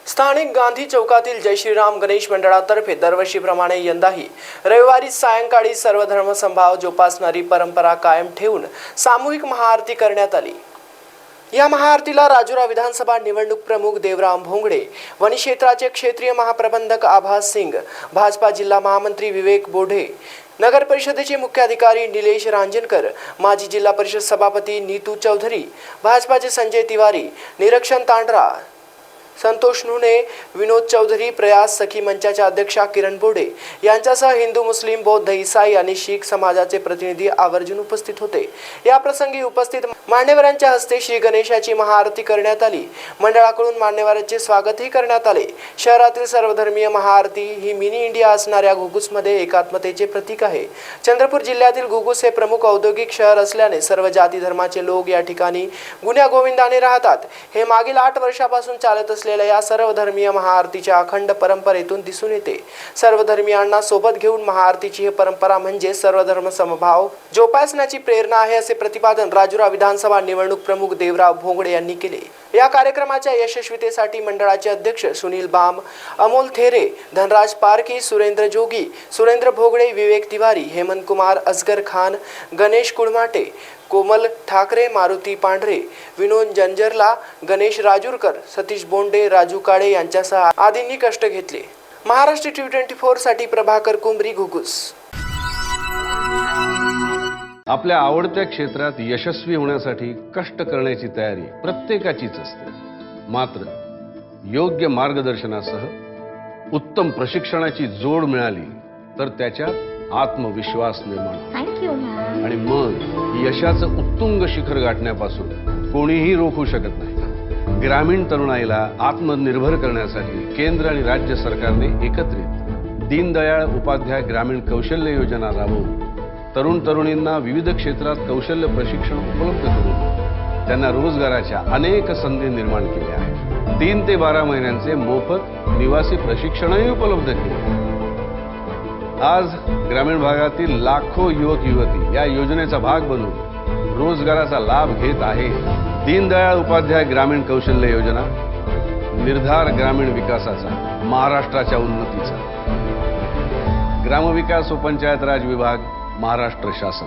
स्थानिक गांधी चौकातील जय श्रीराम गणेश मंडळातर्फे दरवर्षीप्रमाणे यंदाही रविवारी सायंकाळी सर्वधर्म समभाव जोपासणारी परंपरा कायम ठेवून सामूहिक महाआरती करण्यात आली। या महाआरतीला राजुरा विधानसभा निवडणूक प्रमुख देवराम भोंगडे, वनी क्षेत्राचे क्षेत्रीय महाप्रबंधक आभास सिंग, भाजपा जिल्हा महामंत्री विवेक बोढे, नगर परिषदेचे मुख्य अधिकारी निलेश रांजणकर, माजी जिल्हा परिषद सभापती नीतू चौधरी, भाजपाचे संजय तिवारी, निरक्षण तांड्रा, संतोष नुने, विनोद चौधरी, प्रयास सखी मंचाच्या अध्यक्षा किरण बोडे यांच्यासह हिंदू, मुस्लिम, बौद्ध, ईसाई आणि शीख समाजाचे प्रतिनिधी आवर्जून उपस्थित होते। या प्रसंगी उपस्थित मान्यवरांच्या हस्ते श्री गणेशाची महाआरती करण्यात आली। मंडळाकडून मान्यवरांचे स्वागतही करण्यात आले। शहरातील सर्वधर्मीय महाआरती ही मिनी इंडिया असणाऱ्या घुगुसमध्ये एकात्मतेचे प्रतीक आहे। चंद्रपूर जिल्ह्यातील घुगुस हे प्रमुख औद्योगिक शहर असल्याने सर्व जाती धर्माचे लोक या ठिकाणी गुण्या गोविंदाने राहतात। हे मागील 8 वर्षापासून चालत असलेल्या या सर्वधर्मीय महाआरतीच्या अखंड परंपरेतून दिसून येते। सर्वधर्मीयांना सोबत घेऊन महाआरतीची ही परंपरा म्हणजे सर्वधर्म समभाव जोपासण्याची प्रेरणा आहे, असे प्रतिपादन राजुरा विधानसभा निवडणूक प्रमुख देवराम भोंगडे यांनी केले। या कार्यक्रमाच्या यशस्वीतेसाठी मंडळाचे अध्यक्ष सुनील बाम, अमोल थेरे, धनराज पारखी, सुरेंद्र जोगी, सुरेंद्र भोगडे, विवेक तिवारी, हेमंत कुमार, असगर खान, गणेश कुळमाटे, कोमल ठाकरे, मारुती पांढरे, विनोद जंजरला, गणेश राजूरकर, सतीश बोंडे, राजू काळे यांच्यासह आदींनी कष्ट घेतले। महाराष्ट्र T24 साठी प्रभाकर कुंबरी, घुगुस। आपल्या आवडत्या क्षेत्रात यशस्वी होण्यासाठी कष्ट करण्याची तयारी प्रत्येकाचीच असते। मात्र योग्य मार्गदर्शनासह उत्तम प्रशिक्षणाची जोड मिळाली तर त्याच्यात आत्मविश्वास निर्माण होतो आणि मग यशाचं उत्तुंग शिखर गाठण्यापासून कोणीही रोखू शकत नाही। ग्रामीण तरुणाईला आत्मनिर्भर करण्यासाठी केंद्र आणि राज्य सरकारने एकत्रित दीनदयाळ उपाध्याय ग्रामीण कौशल्य योजना राबवून तरुण-तरुणींना विविध क्षेत्रात कौशल्य प्रशिक्षण उपलब्ध करून त्यांना रोजगाराच्या अनेक संधी निर्माण केल्या आहेत। 3 ते 12 महिन्यांचे मोफत निवासी प्रशिक्षणही उपलब्ध केले। आज ग्रामीण भागातील लाखो युवक युवती या योजनेचा भाग बनून रोजगाराचा लाभ घेत आहेत। दीनदयाळ उपाध्याय ग्रामीण कौशल्य योजना, निर्धार ग्रामीण विकासाचा, महाराष्ट्राच्या उन्नतीचा। ग्रामविकास व पंचायत राज विभाग, महाराष्ट्र शासन।